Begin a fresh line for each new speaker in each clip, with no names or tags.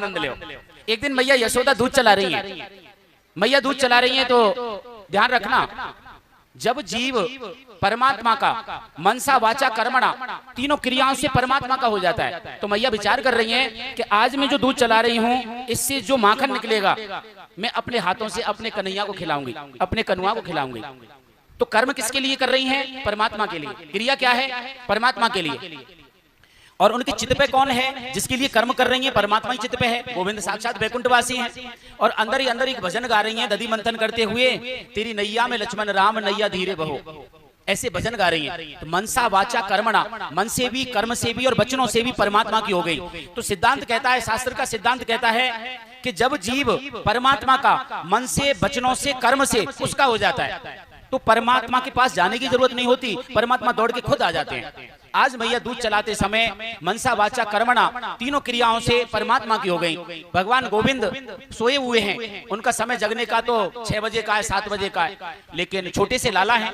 आनंद लो। एक दिन मैया यशोदा दूध चला रही है, मैया दूध चला रही है तो ध्यान रखना, जब जीव परमात्मा का मनसा वाचा कर्मणा तीनों क्रियाओं से परमात्मा का हो जाता है, तो मैया विचार कर रही हैं कि आज मैं जो दूध चला रही हूं इससे जो माखन निकलेगा मैं अपने हाथों से अपने कन्हैया को खिलाऊंगी, अपने कनुआ को खिलाऊंगी। तो कर्म किसके लिए कर रही हैं? परमात्मा के लिए। क्रिया क्या है? परमात्मा के लिए। और उनके चित्त पे कौन है जिसके लिए कर्म कर रही हैं? परमात्मा ही चित्त पे है, गोविंद साक्षात वैकुंठवासी हैं। और अंदर ही अंदर एक भजन गा रही हैं दधि मंथन करते हुए, तेरी नैया में लक्ष्मण राम नैया धीरे बहो, ऐसे भजन गा रही हैं। तो मनसा वाचा कर्मणा, मन से भी, कर्म से भी और वचनों से भी परमात्मा की हो गई। तो सिद्धांत कहता है, शास्त्र का सिद्धांत कहता है कि जब जीव परमात्मा का मन से, वचनों से, कर्म से उसका हो जाता है तो परमात्मा के पास जाने की जरूरत नहीं होती, परमात्मा दौड़ के खुद आ जाते हैं। आज मैया दूध चलाते समय मनसा वाचा कर्मणा तीनों क्रियाओं से परमात्मा की हो गई। भगवान गोविंद सोए हुए हैं, उनका समय जगने का तो 6 बजे का है, 7 बजे का है, लेकिन छोटे से लाला हैं,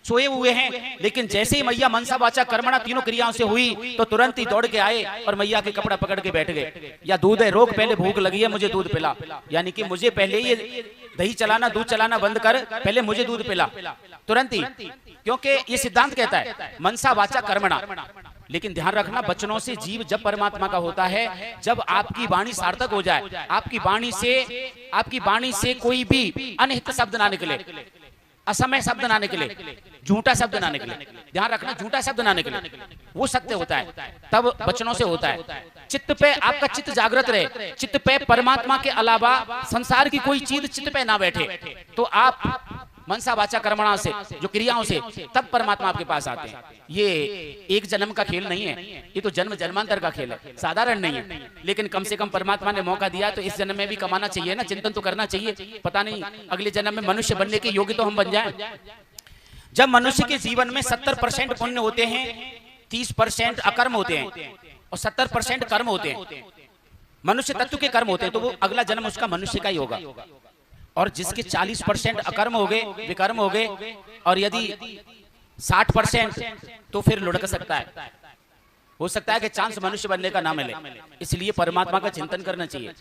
सोए हुए हैं। लेकिन जैसे ही मैया मनसा वाचा कर्मणा तीनों क्रियाओं से हुई तो तुरंत ही दौड़ के आए और मैया के कपड़ा पकड़ के बैठ गए। या दूध है रोक, पहले भूख लगी है मुझे दूध पिला, यानी कि मुझे पहले ये दही चलाना, दूध चलाना बंद कर, पहले मुझे दूध पिला, तुरंत ही। क्योंकि ये सिद्धांत कहता है मनसा वाचा कर्मणा। लेकिन ध्यान रखना, वचनों से जीव जब परमात्मा का होता है, जब आपकी वाणी सार्थक हो जाए, आपकी वाणी से कोई भी अनहित शब्द ना निकले, असमय शब्द ना निकले, झूठा शब्द ना निकले, ध्यान रखना, झूठा शब्द ना निकले, वो सत्य होता है, तब वचनों से होता है। चित्त पे आपका चित्त जागृत रहे, चित्त पे परमात्मा के अलावा संसार की कोई चीज चित्त पे ना बैठे, तो आप मनसा वाचा कर्मणा से, जो क्रियाओं से, तब परमात्मा आपके पास आते हैं। ये एक जन्म का खेल नहीं है, ये तो जन्म जन्मांतर का खेल है, साधारण नहीं है। लेकिन कम से कम परमात्मा ने मौका दिया तो इस जन्म में भी कमाना चाहिए ना, चिंतन तो करना चाहिए, पता नहीं अगले जन्म में मनुष्य बनने के योग्य तो हम बन जाएं। जब मनुष्य के जीवन में 70% पुण्य होते हैं, 30% अकर्म होते हैं और 70% कर्म होते हैं, मनुष्य तत्व के कर्म होते हैं, तो वो अगला जन्म उसका मनुष्य का ही होगा। और जिसके 40% अकर्म हो गए, विकर्म हो गए, और यदि 60% तो फिर लुढ़क सकता है, हो सकता है कि चांस मनुष्य बनने का ना मिले। इसलिए परमात्मा का चिंतन करना चाहिए।